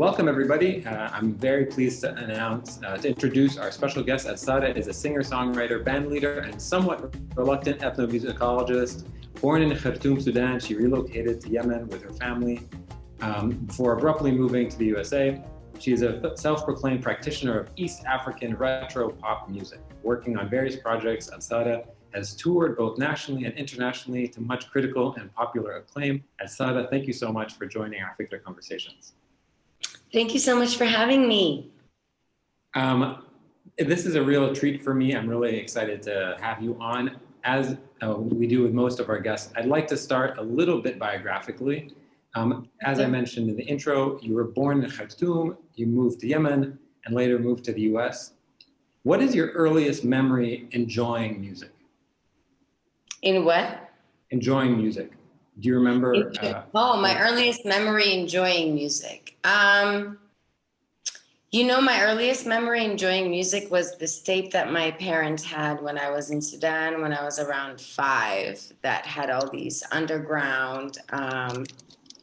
Welcome, everybody. I'm very pleased to introduce our special guest. Alsarah is a singer-songwriter, bandleader, and somewhat reluctant ethnomusicologist. Born in Khartoum, Sudan, she relocated to Yemen with her family before abruptly moving to the USA. She is a self-proclaimed practitioner of East African retro pop music. Working on various projects, Alsarah has toured both nationally and internationally to much critical and popular acclaim. Alsarah, thank you so much for joining our Afikra Conversations. Thank you so much for having me. This is a real treat for me. I'm really excited to have you on. As we do with most of our guests, I'd like to start a little bit biographically. As I mentioned in the intro, you were born in Khartoum, you moved to Yemen, and later moved to the US. What is your earliest memory enjoying music? In what? Enjoying music. Do you remember? My earliest memory enjoying music. My earliest memory enjoying music was this tape that my parents had when I was in Sudan, when I was around 5, that had all these underground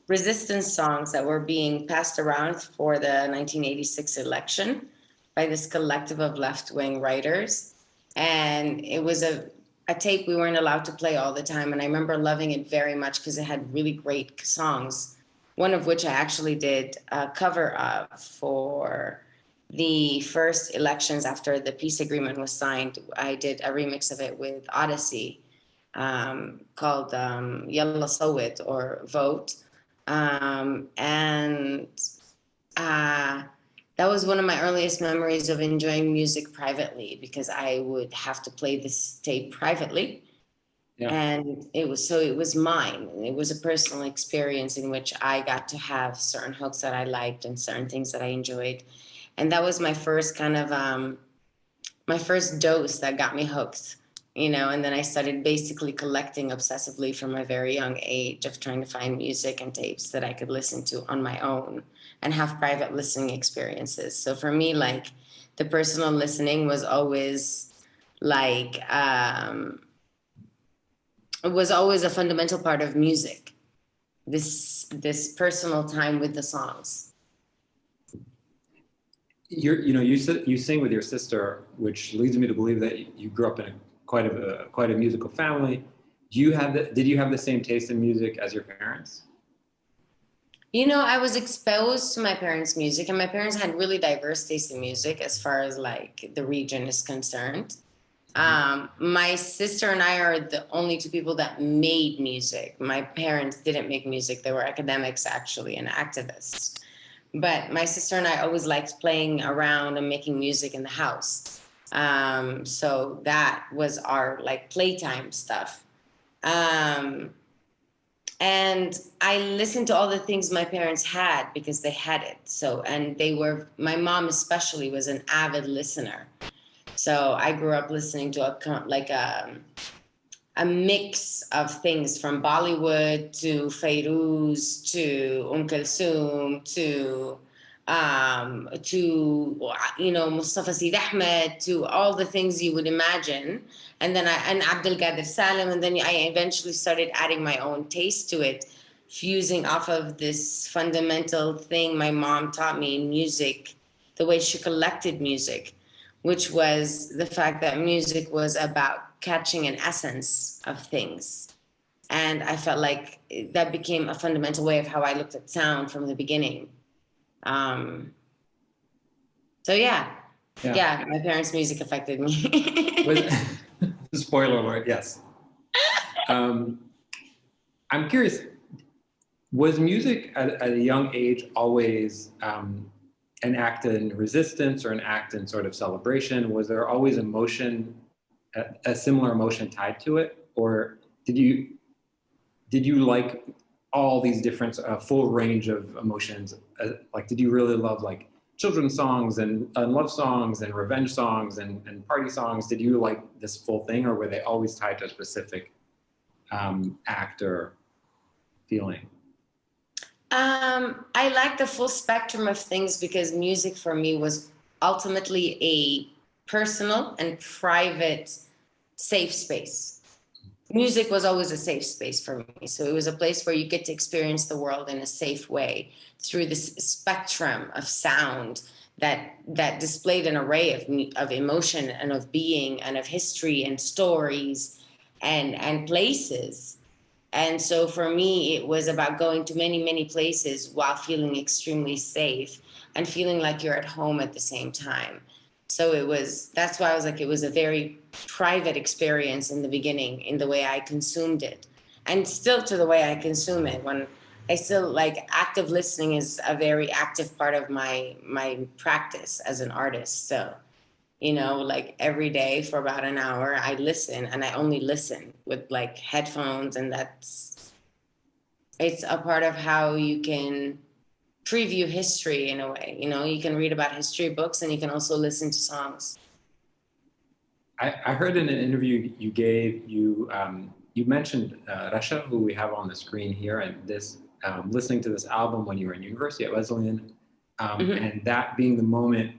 resistance songs that were being passed around for the 1986 election by this collective of left-wing writers. And it was a tape we weren't allowed to play all the time. And I remember loving it very much because it had really great songs, one of which I actually did a cover of for the first elections after the peace agreement was signed. I did a remix of it with Odyssey called Yalla Sawit, or Vote. That was one of my earliest memories of enjoying music privately, because I would have to play this tape privately. Yeah. And it was mine. It was a personal experience in which I got to have certain hooks that I liked and certain things that I enjoyed. And that was my first kind of, my first dose that got me hooked, and then I started basically collecting obsessively from a very young age of trying to find music and tapes that I could listen to on my own and have private listening experiences. So for me, the personal listening was always it was always a fundamental part of music, this personal time with the songs. You sing with your sister, which leads me to believe that you grew up in quite a musical family. Did you have the same taste in music as your parents? I was exposed to my parents' music, and my parents had really diverse taste in music as far as the region is concerned. My sister and I are the only two people that made music. My parents didn't make music. They were academics, actually, and activists. But my sister and I always liked playing around and making music in the house. So that was our playtime stuff. And I listened to all the things my parents had because they had it. So, and my mom especially was an avid listener. So I grew up listening to a mix of things, from Bollywood to Fairuz to Kulthum to Mustafa Seed Ahmed, to all the things you would imagine. And then Abdul Qadir Salim, and then I eventually started adding my own taste to it, fusing off of this fundamental thing my mom taught me in music, the way she collected music, which was the fact that music was about catching an essence of things. And I felt like that became a fundamental way of how I looked at sound from the beginning. Yeah, my parents' music affected me. Spoiler alert, yes. I'm curious, was music at a young age always an act in resistance or an act in sort of celebration? Was there always emotion, a similar emotion tied to it? Or did you like all these different full range of emotions? Did you really love children's songs and love songs and revenge songs and party songs? Did you like this full thing, or were they always tied to a specific act or feeling? I like the full spectrum of things, because music for me was ultimately a personal and private safe space. music was always a safe space for me. So it was a place where you get to experience the world in a safe way through this spectrum of sound that displayed an array of emotion and of being and of history and stories and places. And so for me, it was about going to many, many places while feeling extremely safe and feeling like you're at home at the same time. So that's why I was like, it was a very private experience in the beginning in the way I consumed it. And still to the way I consume it. When I still like active listening is a very active part of my practice as an artist. So, like every day for about an hour, I listen and I only listen with like headphones. And it's a part of how you can preview history in a way. You can read about history books and you can also listen to songs. I heard in an interview you gave, you mentioned Rasha, who we have on the screen here, and this listening to this album when you were in university at Wesleyan, and that being the moment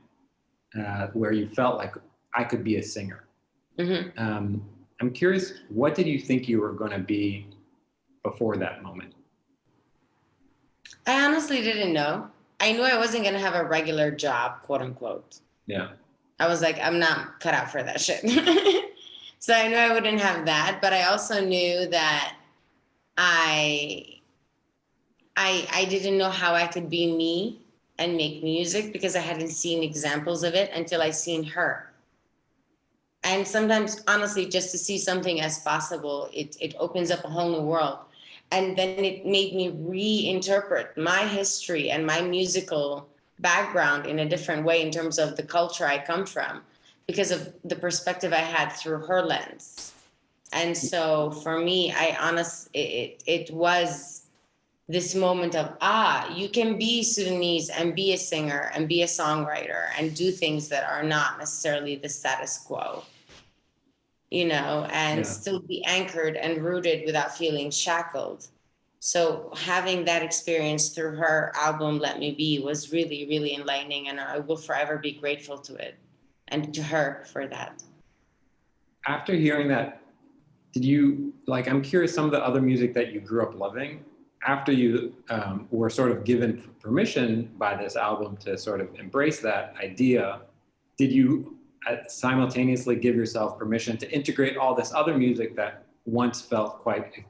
where you felt like I could be a singer. I'm curious, what did you think you were going to be before that moment? I honestly didn't know. I knew I wasn't going to have a regular job, quote unquote. Yeah. I was like, I'm not cut out for that shit. So I knew I wouldn't have that, but I also knew that I didn't know how I could be me and make music because I hadn't seen examples of it until I seen her. And sometimes, honestly, just to see something as possible, it opens up a whole new world. And then it made me reinterpret my history and my musical background in a different way in terms of the culture I come from, because of the perspective I had through her lens. And so for me, it was this moment of, you can be Sudanese and be a singer and be a songwriter and do things that are not necessarily the status quo, and still be anchored and rooted without feeling shackled. So having that experience through her album, Let Me Be, was really, really enlightening. And I will forever be grateful to it and to her for that. After hearing that, did you, I'm curious, some of the other music that you grew up loving, after you were sort of given permission by this album to sort of embrace that idea, did you simultaneously give yourself permission to integrate all this other music that once felt quite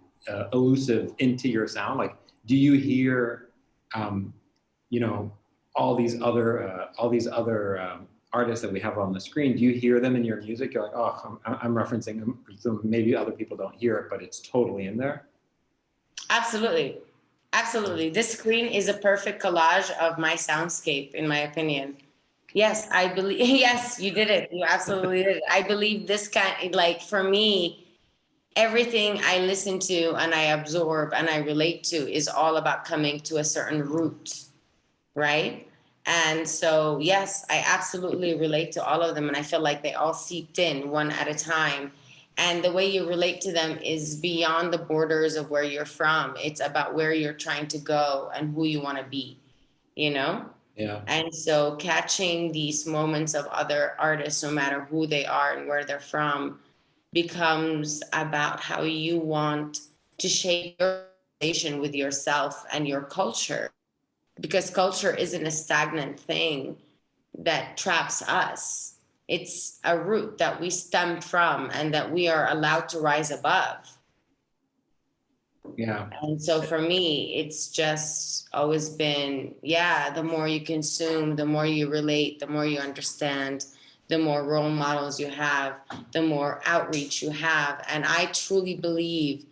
elusive into your sound? Like, do you hear, all these other artists that we have on the screen? Do you hear them in your music? You're like, oh, I'm referencing them, so maybe other people don't hear it, but it's totally in there. Absolutely. Absolutely. This screen is a perfect collage of my soundscape, in my opinion. Yes, I believe. Yes, you did it. You absolutely did it. I believe this for me, everything I listen to and I absorb and I relate to is all about coming to a certain root, right? And so, yes, I absolutely relate to all of them. And I feel like they all seeped in one at a time. And the way you relate to them is beyond the borders of where you're from. It's about where you're trying to go and who you want to be, Yeah. And so catching these moments of other artists, no matter who they are and where they're from, becomes about how you want to shape your relation with yourself and your culture. Because culture isn't a stagnant thing that traps us. It's a root that we stem from and that we are allowed to rise above. Yeah. And so for me, it's just always been, the more you consume, the more you relate, the more you understand, the more role models you have, the more outreach you have. And I truly believe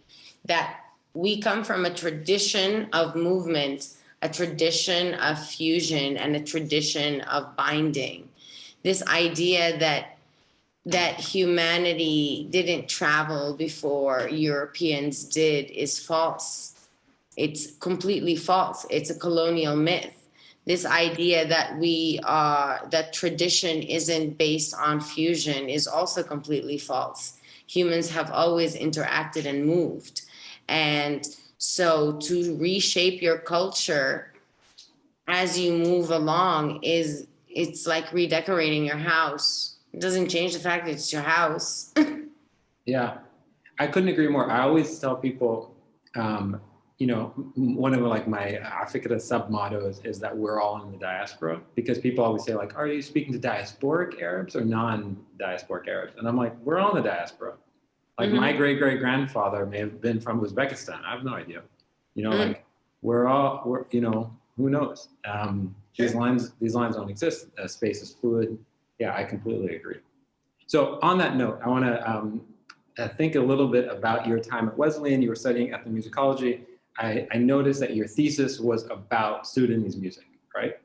that we come from a tradition of movement, a tradition of fusion, and a tradition of binding. This idea that humanity didn't travel before Europeans did is false. It's completely false. It's a colonial myth. This idea that tradition isn't based on fusion is also completely false. Humans have always interacted and moved. And so to reshape your culture as you move along it's like redecorating your house. It doesn't change the fact that it's your house. Yeah. I couldn't agree more. I always tell people, you know, one of like my afikra sub mottos is that we're all in the diaspora, because people always say like, are you speaking to diasporic Arabs or non-diasporic Arabs? And I'm like, we're all in the diaspora. Like my great-great-grandfather may have been from Uzbekistan. I have no idea. You know, like we're, you know, who knows? These lines don't exist. Space is fluid. Yeah, I completely agree. So on that note, I want to think a little bit about your time at Wesleyan. You were studying ethnomusicology. I noticed that your thesis was about Sudanese music, right?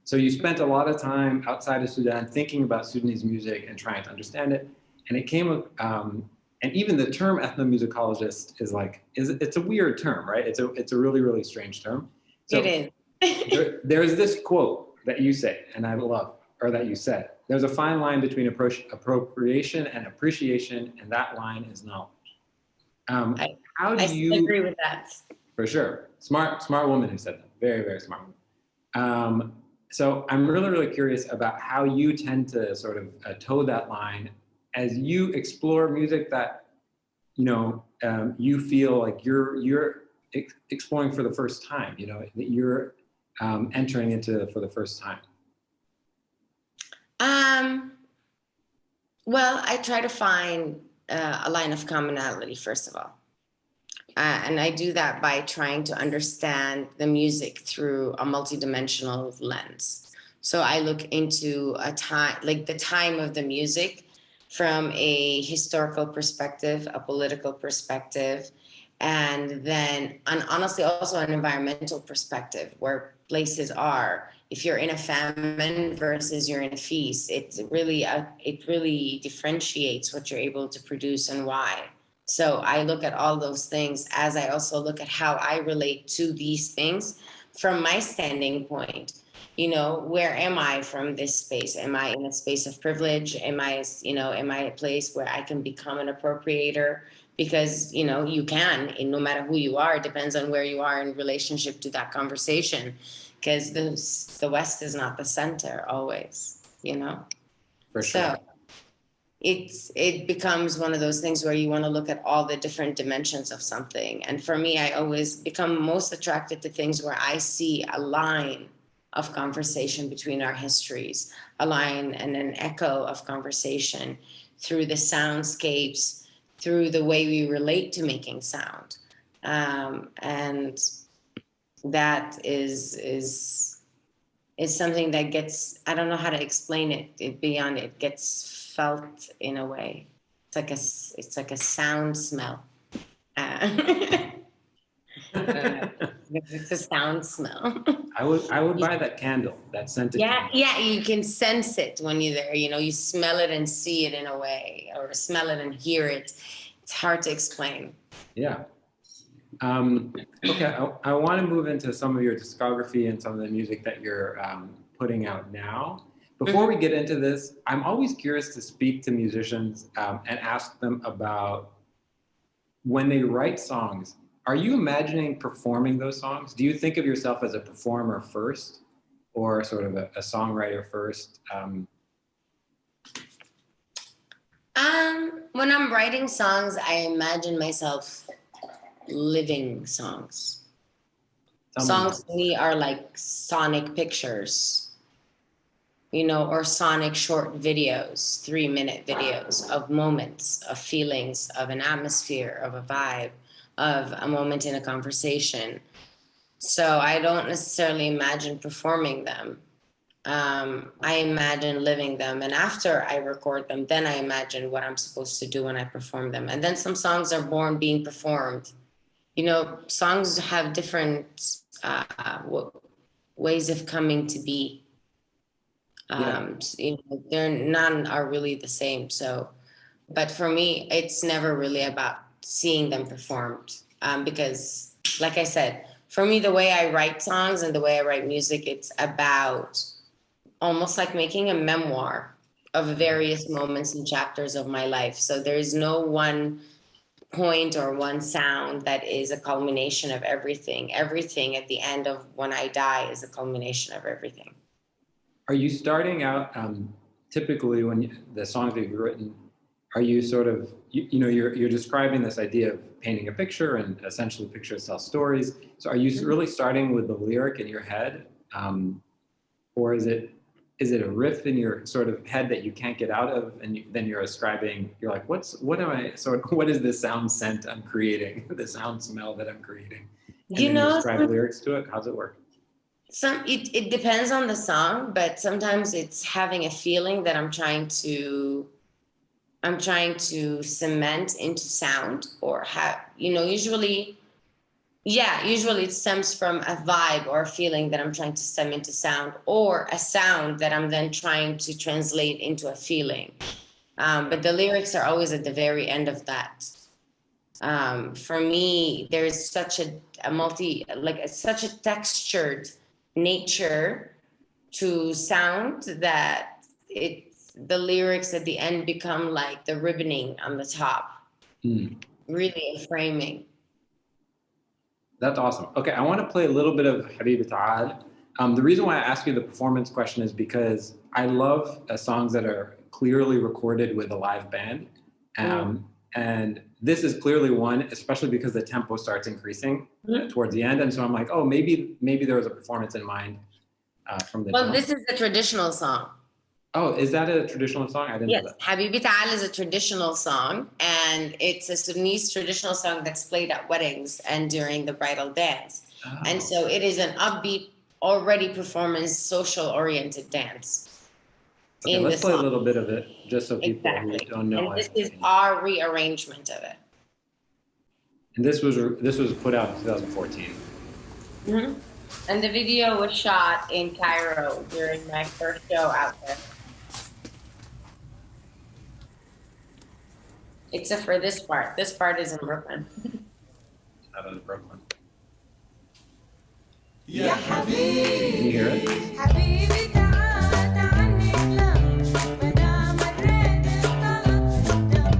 So you spent a lot of time outside of Sudan thinking about Sudanese music and trying to understand it. And it came, and even the term ethnomusicologist is like, it's a weird term, right? It's a really, really strange term. So It is. there's this quote that you say, and I love, or that you said, there's a fine line between appropriation and appreciation, and that line is knowledge. How do I you agree with that? For sure. Smart woman who said that. Very, very smart woman. So I'm really, really curious about how you tend to sort of toe that line as you explore music that, you know, you feel like you're exploring for the first time, you know, that you're entering into for the first time. Well, I try to find a line of commonality, first of all. And I do that by trying to understand the music through a multidimensional lens. So I look into a time, like the time of the music, from a historical perspective, a political perspective, and then honestly also an environmental perspective, where places are. If you're in a famine versus you're in a feast, it really differentiates what you're able to produce and why. So I look at all those things, as I also look at how I relate to these things from my standing point. You know, where am I from this space? Am I in a space of privilege? Am I a place where I can become an appropriator? Because, you know, you can, and no matter who you are, it depends on where you are in relationship to that conversation. Because the West is not the center always, you know? For sure. So it becomes one of those things where you want to look at all the different dimensions of something. And for me, I always become most attracted to things where I see a line of conversation between our histories, a line and an echo of conversation through the soundscapes, through the way we relate to making sound. And that is something that gets, I don't know how to explain it beyond it gets felt in a way. It's like a sound smell. It's a sound smell. I would buy that candle, that scented candle. Yeah, you can sense it when you're there. You know, you smell it and see it in a way, or smell it and hear it. It's hard to explain. Yeah. Okay, I want to move into some of your discography and some of the music that you're putting out now. Before we get into this, I'm always curious to speak to musicians and ask them about when they write songs, are you imagining performing those songs? Do you think of yourself as a performer first or sort of a songwriter first? When I'm writing songs, I imagine myself living songs. Songs to me are like sonic pictures, you know, or sonic short videos, 3-minute videos of moments, of feelings, of an atmosphere, of a vibe, of a moment in a conversation. So I don't necessarily imagine performing them. I imagine living them. And after I record them, then I imagine what I'm supposed to do when I perform them. And then some songs are born being performed. You know, songs have different ways of coming to be. You know, none are really the same. So, but for me, it's never really about seeing them performed. Because like I said, for me, the way I write songs and the way I write music, it's about almost like making a memoir of various moments and chapters of my life. So there is no one point or one sound that is a culmination of everything. Everything at the end of when I die is a culmination of everything. Are you starting out, typically when the songs that you've written, are you sort of, you know, you're describing this idea of painting a picture, and essentially pictures tell stories. So are you really starting with the lyric in your head? Or is it a riff in your sort of head that you can't get out of, and then you're ascribing, you're like, what is this sound scent I'm creating, the sound smell that I'm creating? And You then you know, ascribe lyrics to it? How's it work? it depends on the song, but sometimes it's having a feeling that I'm trying to cement into sound, or have, you know, usually it stems from a vibe or a feeling that I'm trying to stem into sound, or a sound that I'm then trying to translate into a feeling. But the lyrics are always at the very end of that. For me, there's such such a textured nature to sound that the lyrics at the end become like the ribboning on the top, really a framing. That's awesome. Okay, I want to play a little bit of Habibi Taal. The reason why I ask you the performance question is because I love songs that are clearly recorded with a live band. And this is clearly one, especially because the tempo starts increasing towards the end. And so I'm like, oh, maybe there was a performance in mind from the Well, jump. this is a traditional song. Oh, is that a traditional song? I didn't know that. Habibi Taal is a traditional song, and it's a Sudanese traditional song that's played at weddings and during the bridal dance. Oh. And so it is an upbeat, already performance, social-oriented dance. Okay, let's play a little bit of it, just so people who don't know. And this is our rearrangement of it. And this was put out in 2014. Mm-hmm. And the video was shot in Cairo during my first show out there. Except for this part. This part is in Brooklyn. Out of Brooklyn. Ya Habibi. Can you hear it? Habibi تعال تعال نتلم مدام الريد اختلط الدم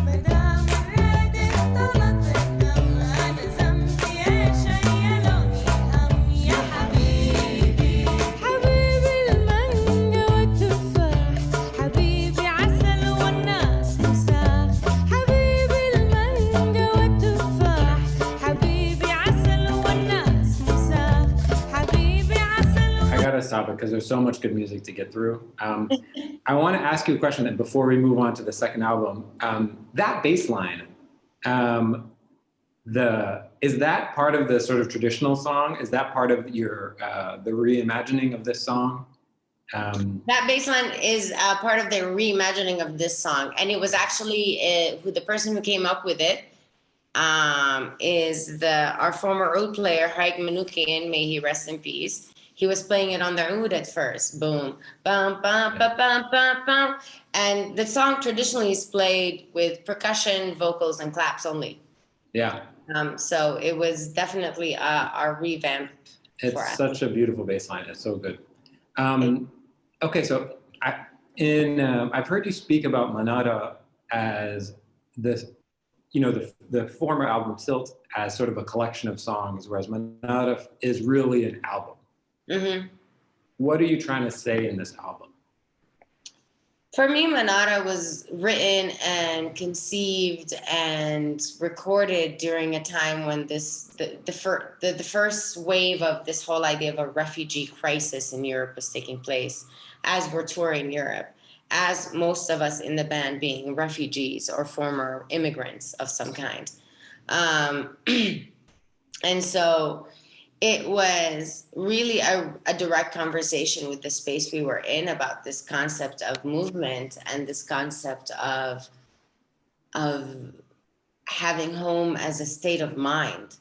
مدام الريد اختلط الدم أنا ذنبي إيش هي لوني هم يا حبيبي حبيبي المانجا والتفاح حبيبي عسل والناس مساح حبيبي المانجا والتفاح حبيبي عسل والناس مساح حبيبي عسل. I gotta stop it because there's so much good music to get through. I want to ask you a question that before we move on to the second album. That bass line, is that part of the sort of traditional song? Is that part of your the reimagining of this song? That bass line is part of the reimagining of this song, and it was actually who the person who came up with it is our former oud player Haig Manukian, may he rest in peace. He was playing it on the oud at first, boom, bum, bum, bum, bum, bum, bum. And the song traditionally is played with percussion, vocals, and claps only. Yeah. So it was definitely our revamp. It's such a beautiful bass line. It's so good. Okay, so I've heard you speak about Manara as this, you know, the former album Silt as sort of a collection of songs, whereas Manara is really an album. Mm-hmm. What are you trying to say in this album? For me, Manara was written and conceived and recorded during a time when the first wave of this whole idea of a refugee crisis in Europe was taking place as we're touring Europe, as most of us in the band being refugees or former immigrants of some kind. And so it was really a direct conversation with the space we were in about this concept of movement and this concept of having home as a state of mind,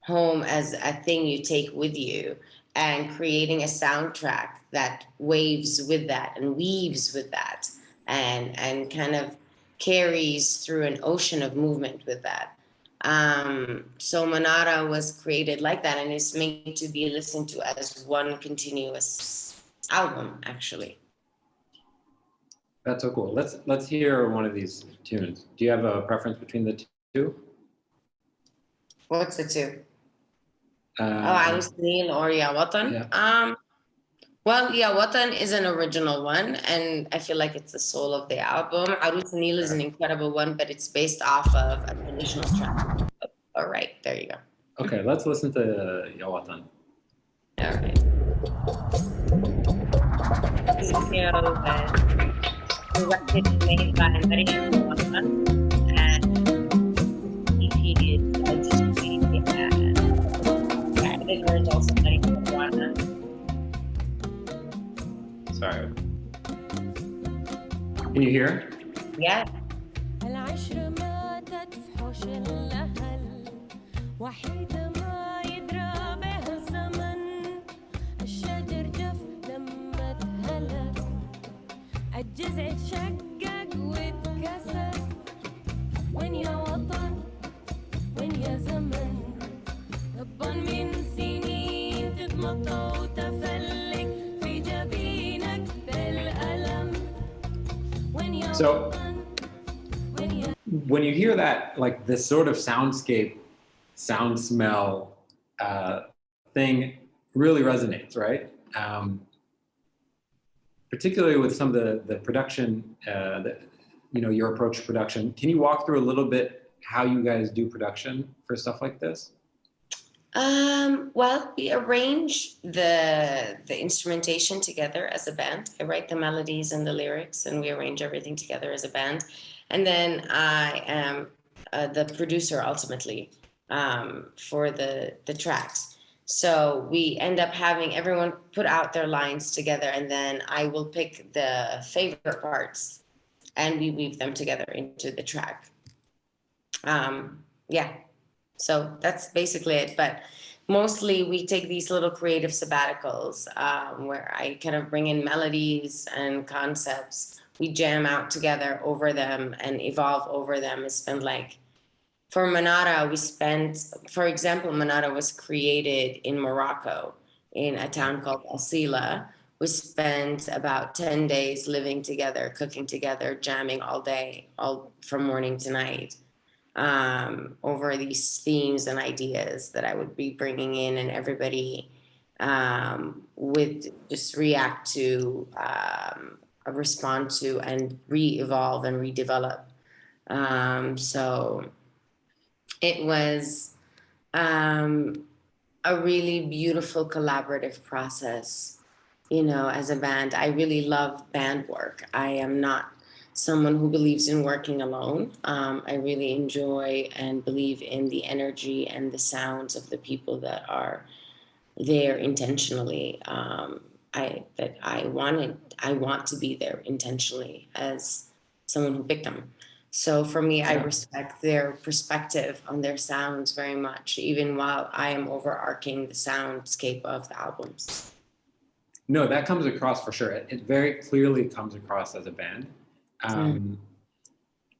home as a thing you take with you, and creating a soundtrack that waves with that and weaves with that and kind of carries through an ocean of movement with that. So Manara was created like that, and it's made to be listened to as one continuous album, actually. That's so cool. Let's hear one of these tunes. Do you have a preference between the two? What's the two? Al Sunil or Ya Watan? Yeah. Well, yeah, Watan is an original one, and I feel like it's the soul of the album. Arut Neil is an incredible one, but it's based off of a traditional track. All right, there you go. Okay, let's listen to Yawatan. All right. This video was directed and made by Maryam Watan, and EP is distributed the editor is also Maryam Watan. Sorry. Can you hear? Yeah. العشرة ماتت في حوش الأهل وحيدة ما يدرى بها الزمن الشجر جف لما اتهلك الجذع اتشقق واتكسر وين يا وطن وين يا زمن طبا من سنين تتمطى وتفلك في جبينك بالألم وين يا So وطن وين يا when you hear that, like this sort of soundscape, sound smell thing really resonates, right? Particularly with some of the production, your approach to production. Can you walk through a little bit how you guys do production for stuff like this? Well, we arrange the instrumentation together as a band. I write the melodies and the lyrics, and we arrange everything together as a band. And then I am the producer ultimately for the tracks. So we end up having everyone put out their lines together, and then I will pick the favorite parts, and we weave them together into the track. Yeah. So that's basically it. But mostly we take these little creative sabbaticals where I kind of bring in melodies and concepts. We jam out together over them and evolve over them. It's been like, for Manara, for example, Manara was created in Morocco in a town called Alsarah. We spent about 10 days living together, cooking together, jamming all day, all from morning to night. Over these themes and ideas that I would be bringing in, and everybody would just react to, respond to, and re-evolve and redevelop. So it was a really beautiful collaborative process. As a band, I really love band work. I am not someone who believes in working alone. I really enjoy and believe in the energy and the sounds of the people that are there intentionally. I want to be there intentionally as someone who picked them. So for me, I respect their perspective on their sounds very much, even while I am overarching the soundscape of the albums. No, that comes across for sure. It very clearly comes across as a band.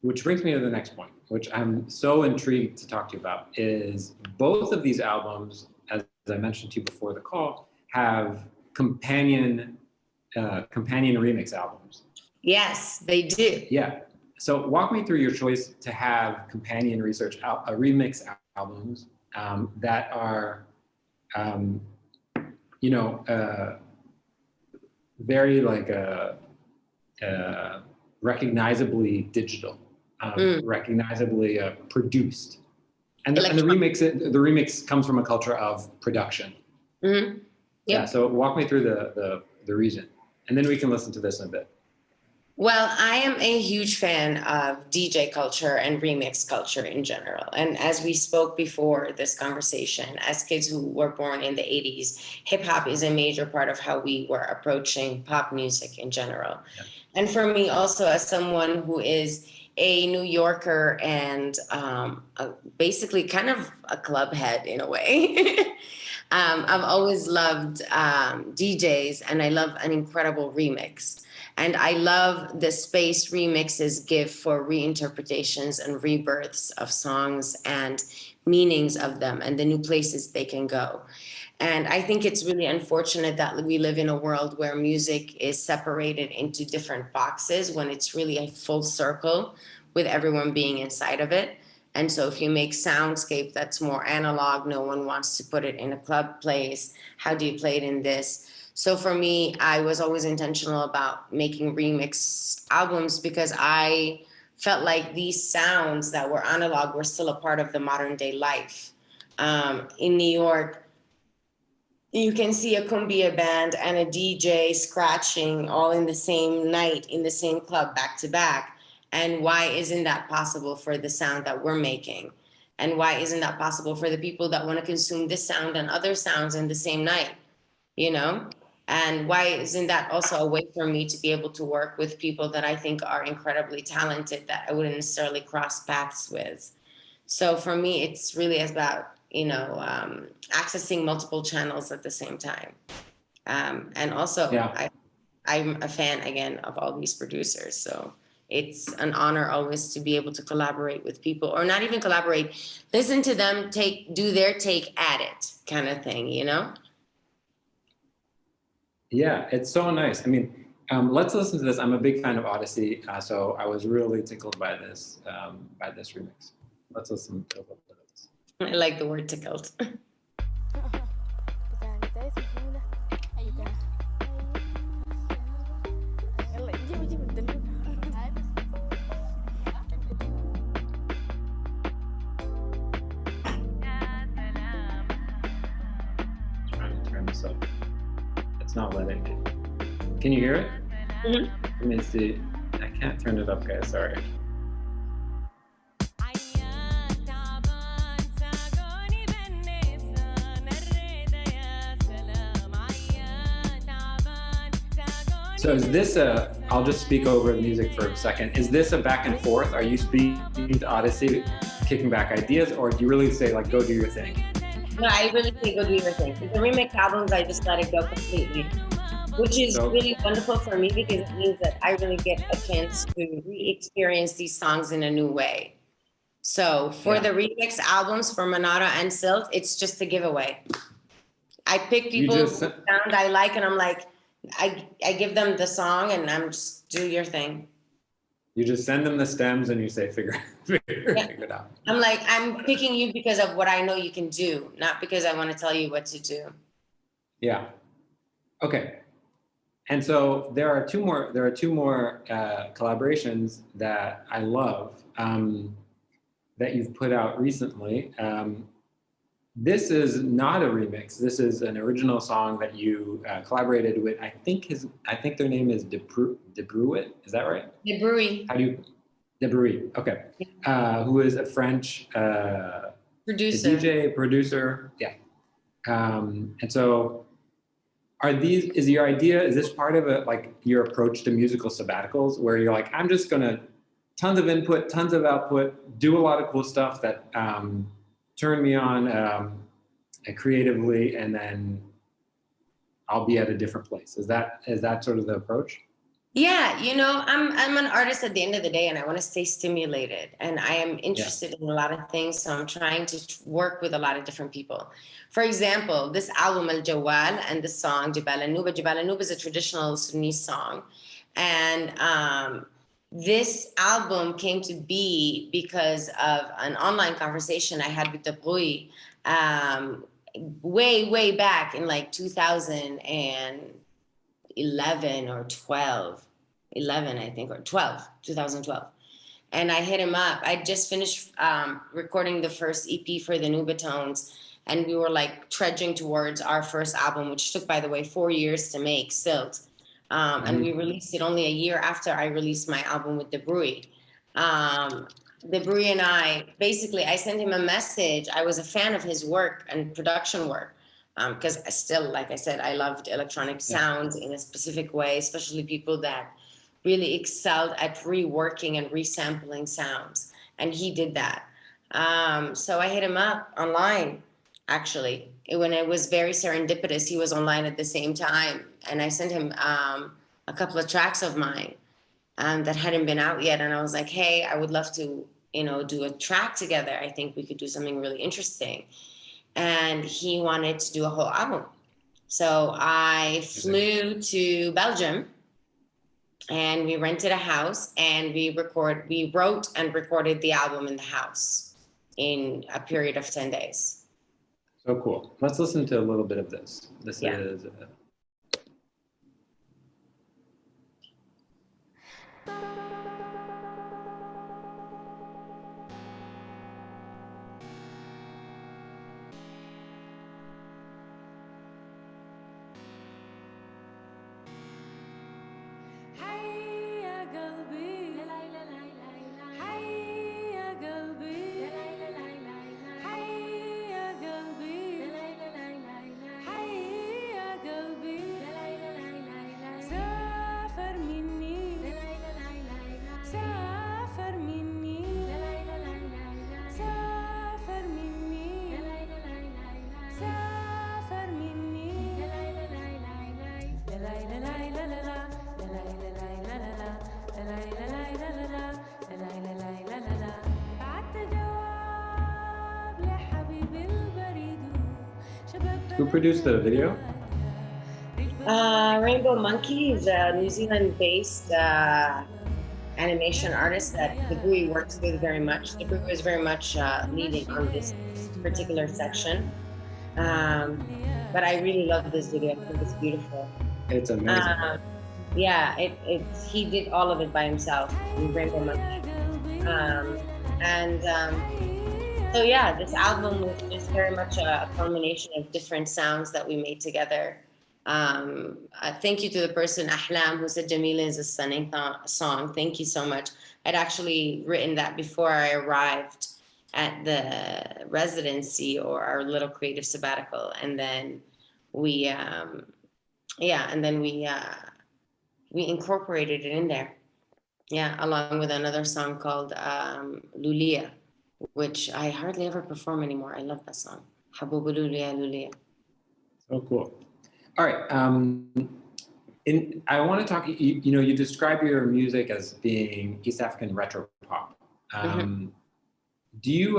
Which brings me to the next point, which I'm so intrigued to talk to you about, is both of these albums, as I mentioned to you before the call, have companion remix albums. Yes, they do. Yeah. So walk me through your choice to have companion remix albums that are, very like recognizably digital, recognizably produced, and the remix comes from a culture of production. Mm-hmm. Yep. Yeah. So walk me through the reason, and then we can listen to this in a bit. Well, I am a huge fan of DJ culture and remix culture in general. And as we spoke before this conversation, as kids who were born in the 80s, hip hop is a major part of how we were approaching pop music in general. Yeah. And for me also, as someone who is a New Yorker and basically kind of a club head in a way, I've always loved DJs, and I love an incredible remix. And I love the space remixes give for reinterpretations and rebirths of songs and meanings of them and the new places they can go. And I think it's really unfortunate that we live in a world where music is separated into different boxes when it's really a full circle with everyone being inside of it. And so if you make soundscape that's more analog, no one wants to put it in a club place. How do you play it in this? So for me, I was always intentional about making remix albums because I felt like these sounds that were analog were still a part of the modern day life. In New York, you can see a cumbia band and a DJ scratching all in the same night in the same club back to back. And why isn't that possible for the sound that we're making? And why isn't that possible for the people that want to consume this sound and other sounds in the same night? You know? And why isn't that also a way for me to be able to work with people that I think are incredibly talented that I wouldn't necessarily cross paths with? So for me, it's really about, accessing multiple channels at the same time. And also, Yeah. I'm a fan, again, of all these producers. So it's an honor always to be able to collaborate with people, or not even collaborate, listen to them, do their take at it kind of thing, you know? Yeah, it's so nice. I mean, let's listen to this. I'm a big fan of Odyssey, so I was really tickled by this remix. Let's listen to a little bit of this. I like the word tickled. Trying to turn this up. It's not letting me. Can you hear it? Mhm. Let me see. I can't turn it up, guys. Sorry. So is this I'll just speak over the music for a second. Is this a back and forth? Are you speaking to Odyssey, kicking back ideas, or do you really say like, go do your thing? No, I really think go do your thing. The remix albums, I just let it go completely, which is really wonderful for me because it means that I really get a chance to re-experience these songs in a new way. So for the remix albums for Manara and Silt, it's just a giveaway. I pick people whose sound I like, and I'm like, I give them the song, and I'm just do your thing. You just send them the stems, and you say, figure it out. I'm like, I'm picking you because of what I know you can do, not because I want to tell you what to do. Yeah. Okay. And so there are two more collaborations that I love that you've put out recently. This is not a remix. This is an original song that you collaborated with. I think their name is Débruit. Is that right? Débruit. How do you? Débruit. Okay. Who is a French producer? DJ producer. Yeah. And so, is this part of it, like your approach to musical sabbaticals, where you're like, I'm just gonna tons of input, tons of output, do a lot of cool stuff that turn me on creatively, and then I'll be at a different place. Is that sort of the approach? Yeah, I'm an artist at the end of the day, and I want to stay stimulated, and I am interested in a lot of things, so I'm trying to work with a lot of different people. For example, this album Al Jawal and the song Jibal Alnuba. Jibal Alnuba is a traditional Sudanese song, and this album came to be because of an online conversation I had with Débruit way back in like 2011 or 11, I think, or 2012. And I hit him up. I just finished recording the first EP for the Nubatones, and we were like trudging towards our first album, which took, by the way, 4 years to make, Silt. And we released it only a year after I released my album with Débruit. Débruit and I sent him a message. I was a fan of his work and production work because I still, like I said, I loved electronic sounds in a specific way, especially people that really excelled at reworking and resampling sounds. And he did that. So I hit him up online, actually. When it was very serendipitous, he was online at the same time. And I sent him a couple of tracks of mine that hadn't been out yet. And I was like, hey, I would love to, do a track together. I think we could do something really interesting. And he wanted to do a whole album. So I flew to Belgium, and we rented a house, and we wrote and recorded the album in the house in a period of 10 days. So cool. Let's listen to a little bit of this. This is Who produced the video? Rainbow Monkey is a New Zealand-based animation artist that Débruit works with very much. Débruit was very much leading on this particular section. But I really love this video. I think it's beautiful. It's amazing. Yeah, he did all of it by himself, Rainbow Monkey. So yeah, this album was just very much a culmination of different sounds that we made together. Thank you to the person Ahlam who said Jamila is a stunning song. Thank you so much. I'd actually written that before I arrived at the residency or our little creative sabbatical, and then we incorporated it in there. Yeah, along with another song called Lulia, which I hardly ever perform anymore. I love that song. Habibi Lulia Lulia. So cool. All right. I want to talk, you describe your music as being East African retro pop. Do you,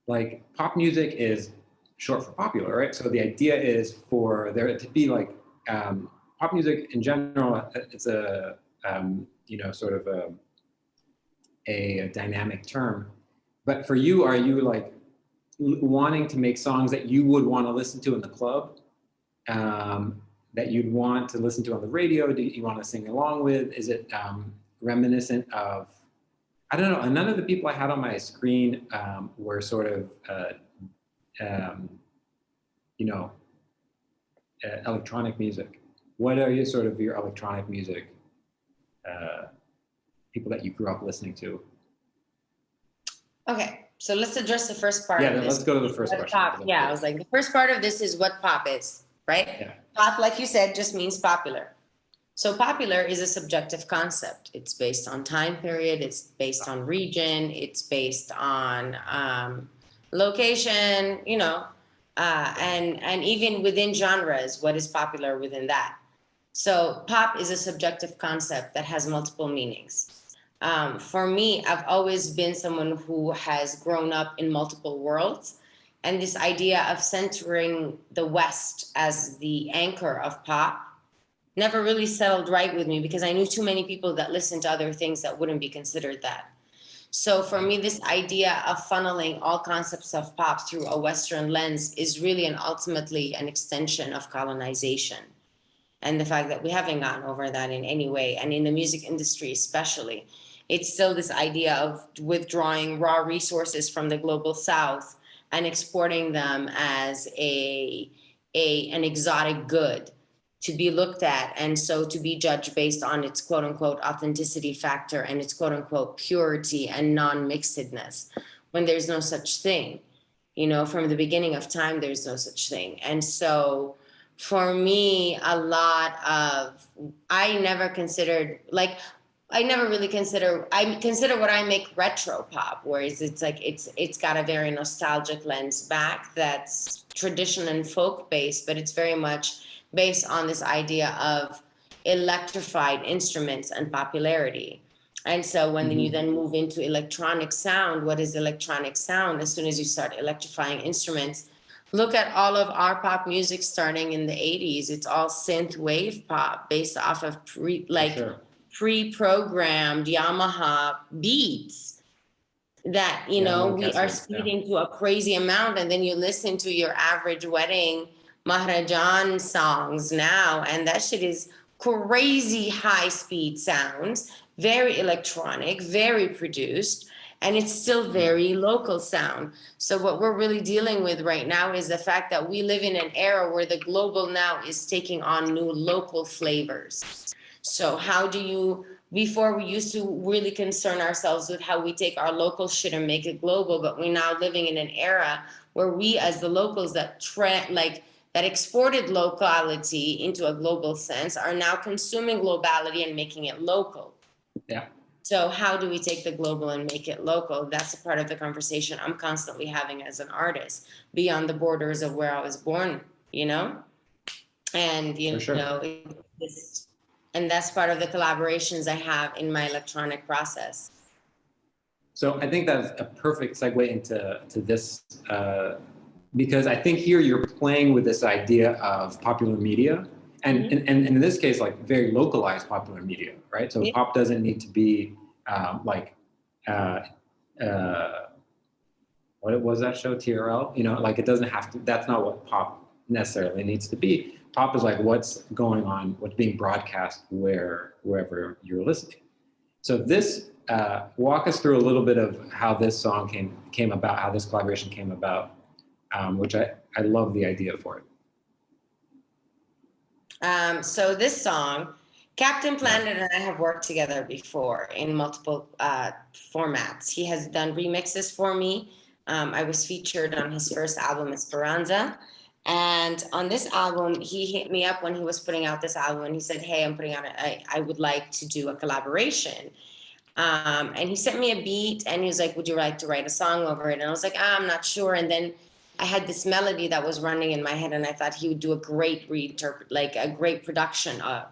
like, pop music is short for popular, right? So the idea is for there to be like, pop music in general, it's a, sort of a dynamic term. But for you, are you like wanting to make songs that you would want to listen to in the club? That you'd want to listen to on the radio? Do you want to sing along with? Is it reminiscent of, I don't know, none of the people I had on my screen were sort of, electronic music. What are your sort of your electronic music people that you grew up listening to? Okay, so let's address the first part. Yeah, let's go to the first question. Pop, yeah, I was like, the first part of this is what pop is, right? Yeah. Pop, like you said, just means popular. So popular is a subjective concept. It's based on time period, it's based on region, it's based on location, and even within genres, what is popular within that. So pop is a subjective concept that has multiple meanings. For me, I've always been someone who has grown up in multiple worlds. And this idea of centering the West as the anchor of pop never really settled right with me because I knew too many people that listened to other things that wouldn't be considered that. So for me, this idea of funneling all concepts of pop through a Western lens is really ultimately an extension of colonization. And the fact that we haven't gotten over that in any way, and in the music industry especially, it's still this idea of withdrawing raw resources from the global South and exporting them as an exotic good to be looked at, and so to be judged based on its quote unquote authenticity factor and its quote unquote purity and non-mixedness, when there's no such thing. From the beginning of time, there's no such thing. And so for me, I consider what I make retro pop, whereas it's like it's got a very nostalgic lens back that's tradition and folk based, but it's very much based on this idea of electrified instruments and popularity. And so when you then move into electronic sound, what is electronic sound? As soon as you start electrifying instruments, look at all of our pop music starting in the 80s. It's all synth wave pop based off of pre-programmed Yamaha beats that, we are speeding to a crazy amount. And then you listen to your average wedding Mahrajan songs now, and that shit is crazy high speed sounds, very electronic, very produced, and it's still very local sound. So what we're really dealing with right now is the fact that we live in an era where the global now is taking on new local flavors. So before we used to really concern ourselves with how we take our local shit and make it global, but we're now living in an era where we as the locals that exported locality into a global sense are now consuming globality and making it local. Yeah. So how do we take the global and make it local? That's a part of the conversation I'm constantly having as an artist, beyond the borders of where I was born, And, and that's part of the collaborations I have in my electronic process. So I think that's a perfect segue into this because I think here you're playing with this idea of popular media, and in this case, like very localized popular media, right? So pop doesn't need to be like what was that show, TRL? You know, like it doesn't have to. That's not what pop necessarily needs to be. Pop is like what's going on, what's being broadcast wherever you're listening. So this, walk us through a little bit of how this song came about, how this collaboration came about, which I love the idea for it. So this song, Captain Planet and I have worked together before in multiple formats. He has done remixes for me. I was featured on his first album, Esperanza. And on this album, he hit me up when he was putting out this album, and he said, hey, I'm putting out, I would like to do a collaboration. And he sent me a beat, and he was like, would you like to write a song over it? And I was like, I'm not sure. And then I had this melody that was running in my head, and I thought he would do a great like a great production of.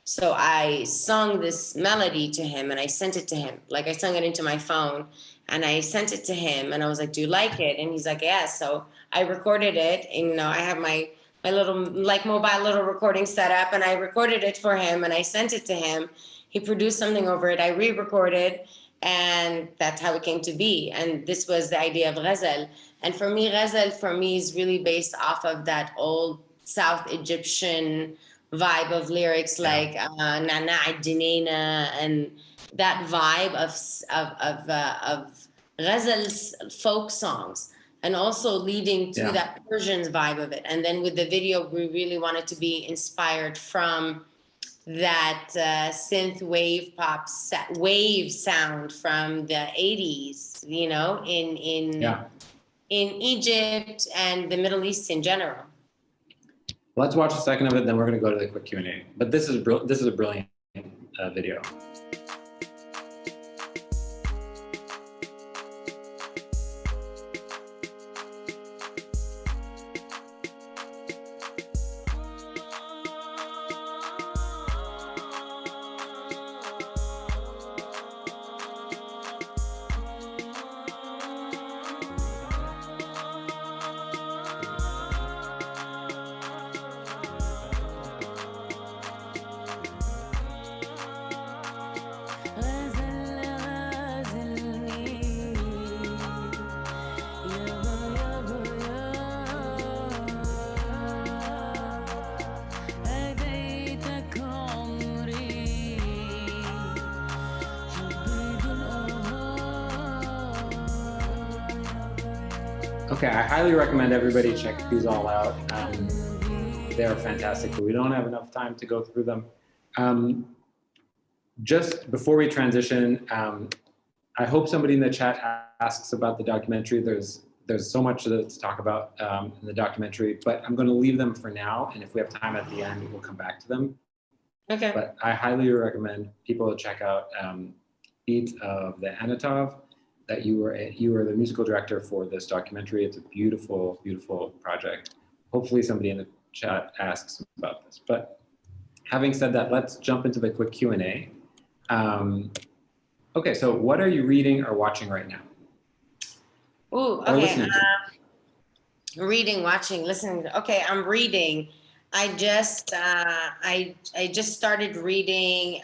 So I sung this melody to him, and I sent it to him. Like I sung it into my phone, and I sent it to him, and I was like, do you like it? And he's like, yeah. So I recorded it, and, you know, I have my little, like, mobile little recording setup, and I recorded it for him, and I sent it to him. He produced something over it. I re-recorded, and that's how it came to be. And this was the idea of Ghazal. And for me, Ghazal, is really based off of that old South Egyptian vibe of lyrics, like Nana Dinena, and that vibe of Ghazal's folk songs, and also leading to that Persian vibe of it. And then with the video, we really wanted to be inspired from that synth wave pop wave sound from the 80s, you know, in Egypt and the Middle East in general. Let's watch a second of it, then we're going to go to the quick Q&A. But this is a brilliant video. Okay, I highly recommend everybody check these all out. They're fantastic, but we don't have enough time to go through them. Just before we transition, I hope somebody in the chat asks about the documentary. There's so much to talk about in the documentary, but I'm going to leave them for now, and if we have time at the end, we'll come back to them. Okay. But I highly recommend people check out Beat of the Anatov. That you were the musical director for this documentary. It's a beautiful, beautiful project. Hopefully somebody in the chat asks about this. But having said that, let's jump into the quick Q&A. Okay, so what are you reading or watching right now? Ooh, okay. Reading, watching, listening. Okay, I'm reading. I just started reading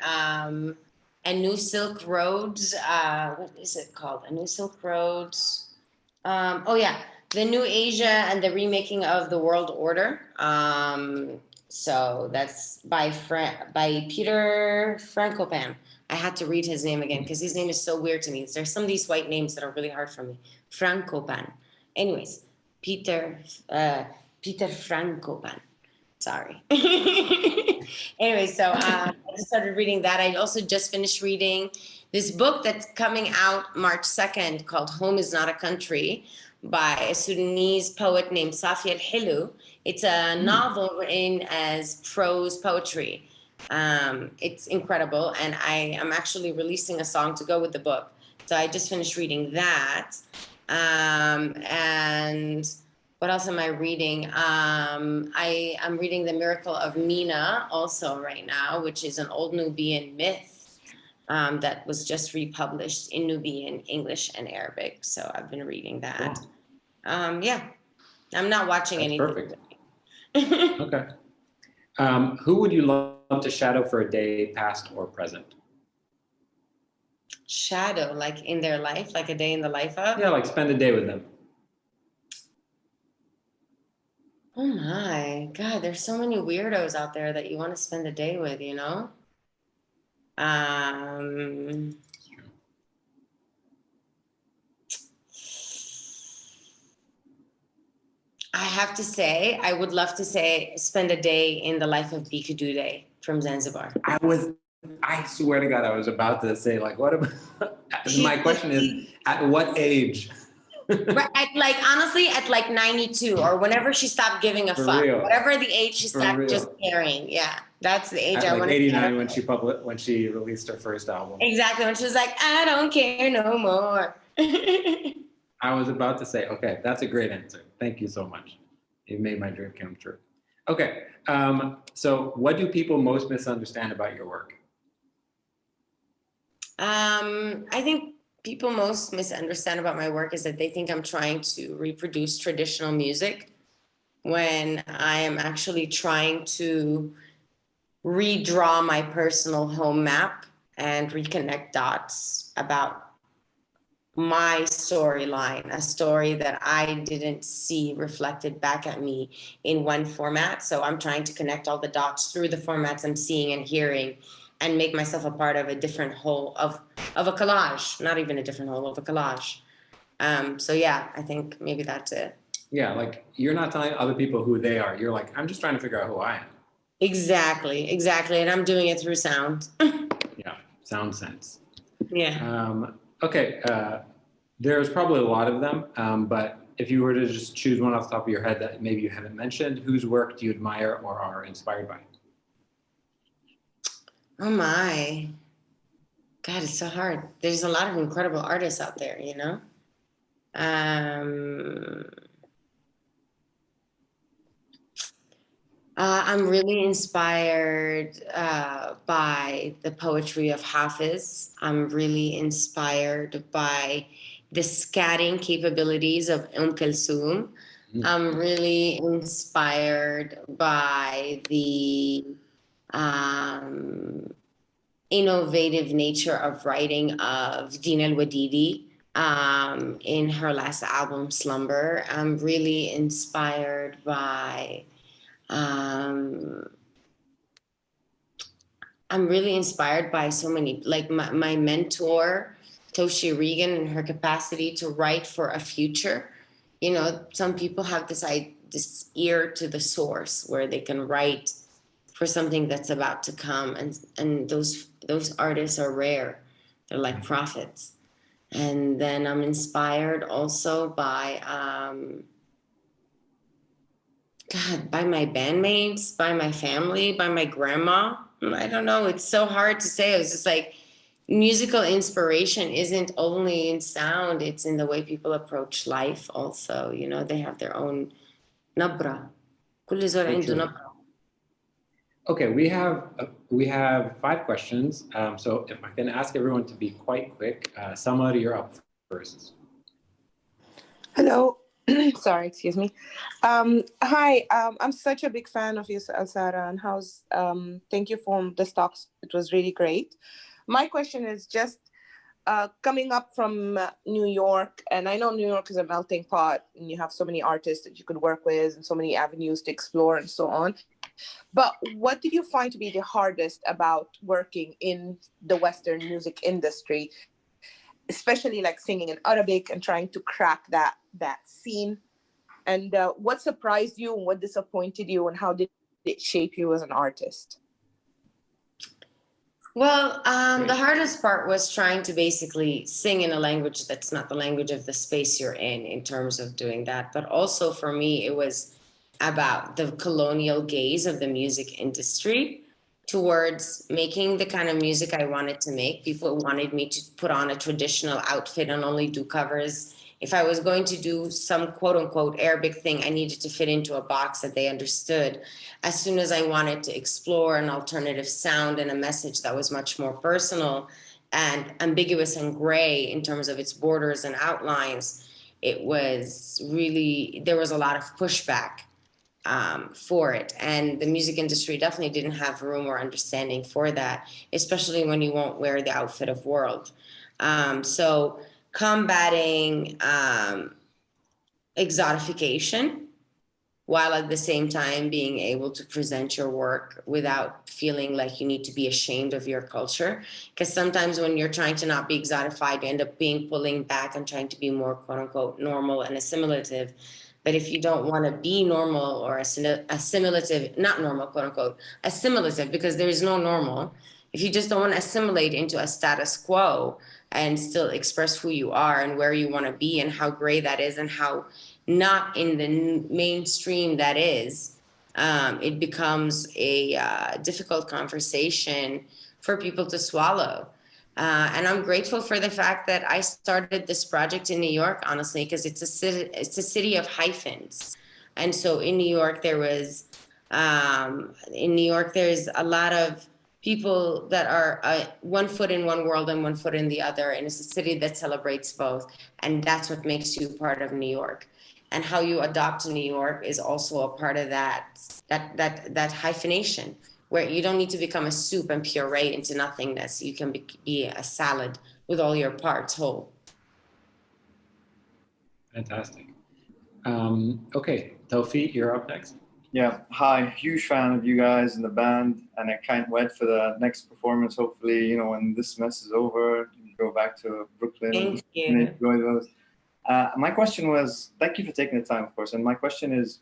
A New Silk Roads, what is it called? A New Silk Roads. The New Asia and the Remaking of the World Order. So that's by Peter Frankopan. I had to read his name again because his name is so weird to me. There's some of these white names that are really hard for me. Frankopan. Anyways, Peter Frankopan. Sorry. Anyway, so I just started reading that. I also just finished reading this book that's coming out March 2nd called Home is Not a Country by a Sudanese poet named Safia al-Hilu. It's a novel written as prose poetry. It's incredible, and I am actually releasing a song to go with the book. So I just finished reading that. And what else am I reading? I am reading The Miracle of Mina also right now, which is an old Nubian myth that was just republished in Nubian, English, and Arabic. So I've been reading that. Cool. I'm not watching That's anything. perfect. Okay. Who would you love to shadow for a day, past or present? Shadow, like in their life, like a day in the life of? Yeah, like spend a day with them. Oh my God, there's so many weirdos out there that you want to spend a day with, you know? Um, I have to say, I would love to say spend a day in the life of Bika Dude from Zanzibar. I swear to God, I was about to say, like, what about, my question is, at what age? Right, like honestly, at like 92 or whenever she stopped giving a For fuck, real. whatever the age she For stopped real. just caring. Yeah, that's the age At I like want to 89 when she released her first album. Exactly, when she was like, I don't care no more. I was about to say, okay, that's a great answer. Thank you so much. You made my dream come true. Okay, so what do people most misunderstand about your work? I think people most misunderstand about my work is that they think I'm trying to reproduce traditional music when I am actually trying to redraw my personal home map and reconnect dots about my storyline, a story that I didn't see reflected back at me in one format. So I'm trying to connect all the dots through the formats I'm seeing and hearing and make myself a part of a different whole of a collage, not even a different whole of a collage. So yeah, I think maybe that's it. Yeah, like you're not telling other people who they are. You're like, I'm just trying to figure out who I am. Exactly. And I'm doing it through sound. Yeah, sound sense. Yeah. Okay, there's probably a lot of them, but if you were to just choose one off the top of your head that maybe you haven't mentioned, whose work do you admire or are inspired by? Oh my. God, it's so hard. There's a lot of incredible artists out there, you know? I'm really inspired by the poetry of Hafiz. I'm really inspired by the scatting capabilities of Kulthum. I'm really inspired by the innovative nature of writing of Dina Al-Wadidi in her last album, Slumber. I'm really inspired by I'm really inspired by so many, like my mentor, Toshi Regan, and her capacity to write for a future. You know, some people have this ear to the source where they can write for something that's about to come, and those artists are rare. They're like prophets. And then I'm inspired also by God, by my bandmates, by my family, by my grandma. I don't know. It's so hard to say. It's just like musical inspiration isn't only in sound, it's in the way people approach life also. You know, they have their own nabra. كل زول عنده نبرة. Okay, we have 5 questions. So if I can ask everyone to be quite quick, Samar, you're up first. Hello. Sorry, excuse me. Hi, I'm such a big fan of you, Alsarah, and thank you for this talk. It was really great. My question is just coming up from New York, and I know New York is a melting pot, and you have so many artists that you could work with and so many avenues to explore and so on. But what did you find to be the hardest about working in the Western music industry, especially like singing in Arabic and trying to crack that scene? And what surprised you and what disappointed you, and how did it shape you as an artist? Well, the hardest part was trying to basically sing in a language that's not the language of the space you're in terms of doing that. But also for me, it was about the colonial gaze of the music industry towards making the kind of music I wanted to make. People wanted me to put on a traditional outfit and only do covers. If I was going to do some quote unquote Arabic thing, I needed to fit into a box that they understood. As soon as I wanted to explore an alternative sound and a message that was much more personal and ambiguous and gray in terms of its borders and outlines, it was really, there was a lot of pushback for it. And the music industry definitely didn't have room or understanding for that, especially when you won't wear the outfit of world. So combating exotification while at the same time being able to present your work without feeling like you need to be ashamed of your culture. Because sometimes when you're trying to not be exotified, you end up being pulling back and trying to be more quote unquote normal and assimilative. But if you don't want to be normal or assimilative, not normal, quote unquote, assimilative, because there is no normal. If you just don't want to assimilate into a status quo and still express who you are and where you want to be and how great that is and how not in the mainstream that is, it becomes a difficult conversation for people to swallow. And I'm grateful for the fact that I started this project in New York, honestly, because it's a city of hyphens. And so in New York, there's a lot of people that are one foot in one world and one foot in the other. And it's a city that celebrates both. And that's what makes you part of New York. And how you adopt New York is also a part of that hyphenation, where you don't need to become a soup and puree into nothingness. You can be a salad with all your parts whole. Fantastic. Okay, Tawfiq, you're up next. Yeah, hi, huge fan of you guys and the band, and I can't wait for the next performance. Hopefully, you know, when this mess is over, you go back to Brooklyn Thank you. and enjoy those. My question was, thank you for taking the time, of course. And my question is,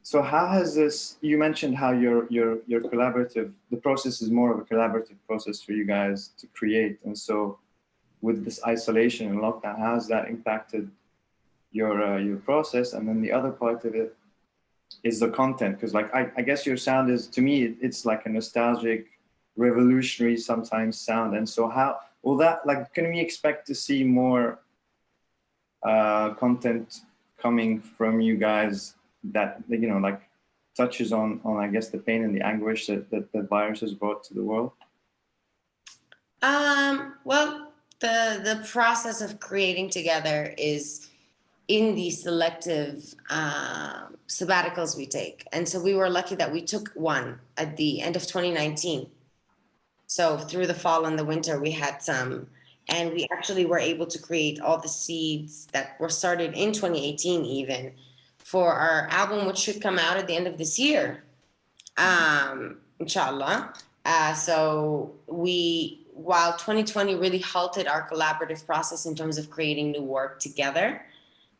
so how has this, you mentioned how your collaborative, the process is more of a collaborative process for you guys to create. And so with this isolation and lockdown, how has that impacted your process? And then the other part of it is the content. Because like, I guess your sound is, to me, it's like a nostalgic, revolutionary sometimes sound. And so how will that, like, can we expect to see more content coming from you guys that, you know, like touches on I guess the pain and the anguish that the virus has brought to the world? Well, the process of creating together is in the selective sabbaticals we take. And so we were lucky that we took one at the end of 2019. So through the fall and the winter, we had some. And we actually were able to create all the seeds that were started in 2018 even for our album, which should come out at the end of this year, inshallah. So while 2020 really halted our collaborative process in terms of creating new work together,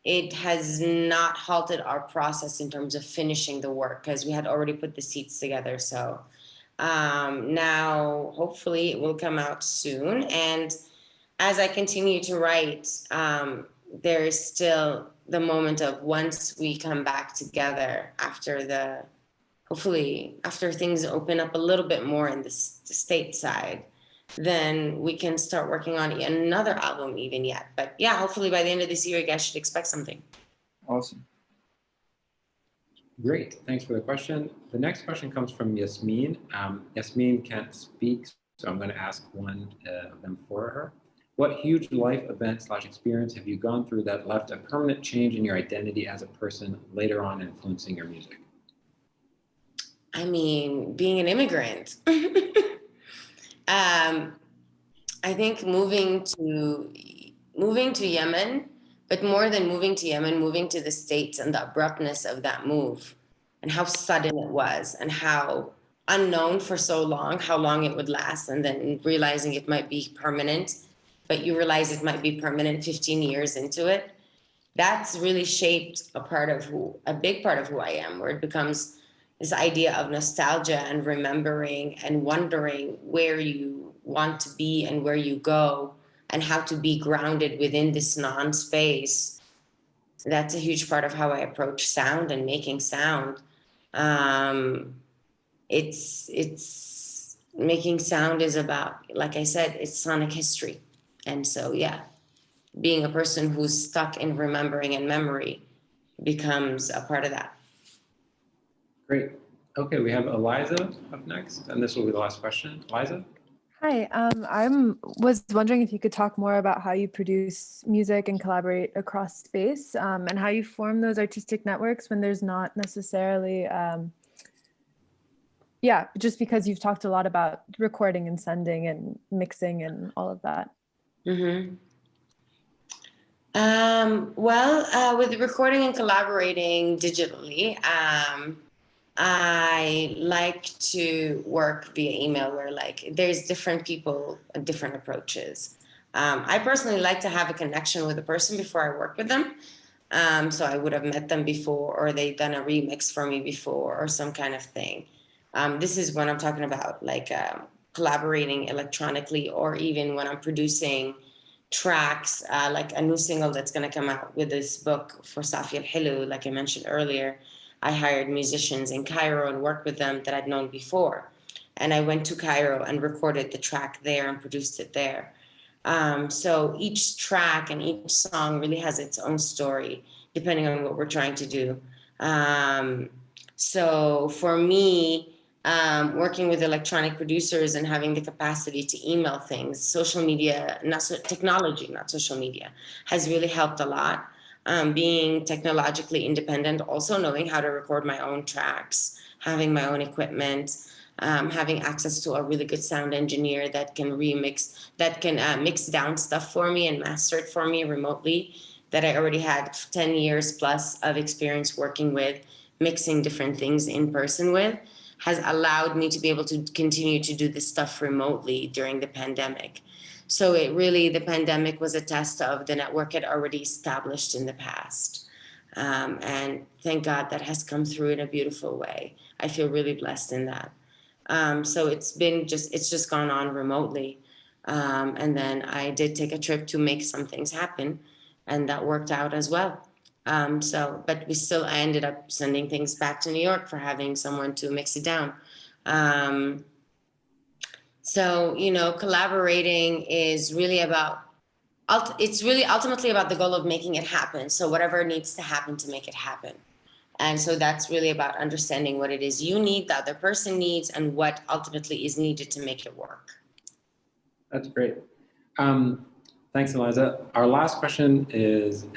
it has not halted our process in terms of finishing the work because we had already put the seeds together. So now hopefully it will come out soon. And as I continue to write, there is still the moment of once we come back together hopefully after things open up a little bit more in the state side, then we can start working on another album even yet. But yeah, hopefully by the end of this year, you guys should expect something. Awesome. Great, thanks for the question. The next question comes from Yasmin. Yasmin can't speak, so I'm going to ask one of them for her. What huge life event / experience have you gone through that left a permanent change in your identity as a person later on influencing your music? I mean, being an immigrant. I think moving to Yemen, but more than moving to Yemen, moving to the States and the abruptness of that move and how sudden it was and how unknown for so long, how long it would last, and then realizing it might be permanent, but you realize it might be permanent 15 years into it. That's really shaped a big part of who I am, where it becomes this idea of nostalgia and remembering and wondering where you want to be and where you go and how to be grounded within this non-space. That's a huge part of how I approach sound and making sound. It's making sound is about, like I said, it's sonic history. And so, yeah, being a person who's stuck in remembering and memory becomes a part of that. Great. Okay, we have Eliza up next, and this will be the last question. Eliza? Hi, I was wondering if you could talk more about how you produce music and collaborate across space, and how you form those artistic networks when there's not necessarily, just because you've talked a lot about recording and sending and mixing and all of that. Mm-hmm. With recording and collaborating digitally, I like to work via email where like there's different people, different approaches. I personally like to have a connection with a person before I work with them. So I would have met them before, or they've done a remix for me before, or some kind of thing. This is when I'm talking about like collaborating electronically, or even when I'm producing tracks, like a new single that's going to come out with this book for Safi Al-Hilu, like I mentioned earlier. I hired musicians in Cairo and worked with them that I'd known before. And I went to Cairo and recorded the track there and produced it there. So each track and each song really has its own story, depending on what we're trying to do. So for me, working with electronic producers and having the capacity to email things, social media, technology, not social media, has really helped a lot. Being technologically independent, also knowing how to record my own tracks, having my own equipment, having access to a really good sound engineer that can mix down stuff for me and master it for me remotely, that I already had 10 years plus of experience working with, mixing different things in person with, has allowed me to be able to continue to do this stuff remotely during the pandemic. So the pandemic was a test of the network had already established in the past. And thank God that has come through in a beautiful way. I feel really blessed in that. So it's just gone on remotely. And then I did take a trip to make some things happen, and that worked out as well. But I ended up sending things back to New York for having someone to mix it down. So, collaborating is really ultimately about the goal of making it happen. So whatever needs to happen to make it happen. And so that's really about understanding what it is you need, the other person needs, and what ultimately is needed to make it work. That's great. Thanks, Eliza. Our last question is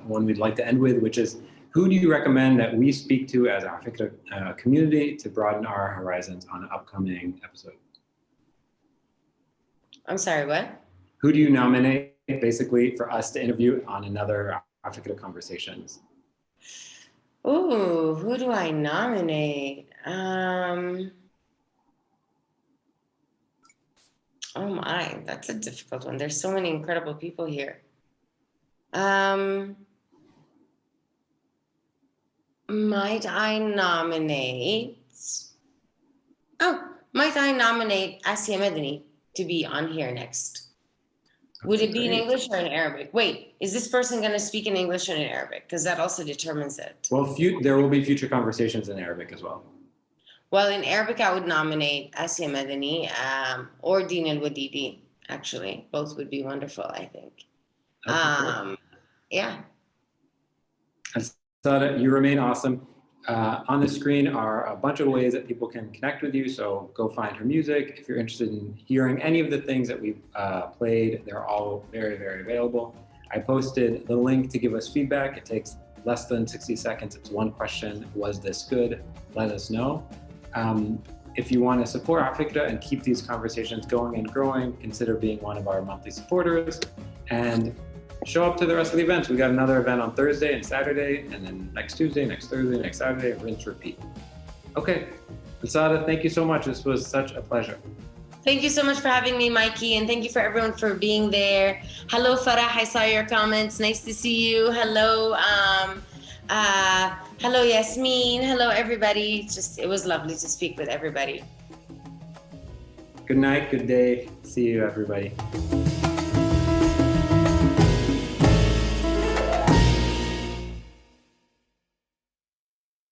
one we'd like to end with, which is, who do you recommend that we speak to as our afikra community to broaden our horizons on an upcoming episode? I'm sorry, what? Who do you nominate basically for us to interview on another afikra Conversations? Ooh, who do I nominate? Oh my, that's a difficult one. There's so many incredible people here. Might I nominate Asia Medani to be on here next? Would it be in English or in Arabic? Wait, is this person going to speak in English or in Arabic? Because that also determines it. Well, there will be future conversations in Arabic as well. Well, in Arabic, I would nominate Asia Medani or Din Al-Wadidi, actually. Both would be wonderful, I think. Yeah. Alsarah, you remain awesome. On the screen are a bunch of ways that people can connect with you, so go find her music. If you're interested in hearing any of the things that we've played, they're all very, very available. I posted the link to give us feedback. It takes less than 60 seconds. It's one question: was this good? Let us know. If you want to support Afikra and keep these conversations going and growing, consider being one of our monthly supporters and show up to the rest of the events. We got another event on Thursday and Saturday, and then next Tuesday, next Thursday, next Saturday, rinse, repeat. Okay, Alsarah, thank you so much. This was such a pleasure. Thank you so much for having me, Mikey, and thank you for everyone for being there. Hello, Farah, I saw your comments. Nice to see you. Hello, hello, Yasmin. Hello, everybody. It was lovely to speak with everybody. Good night, good day. See you, everybody.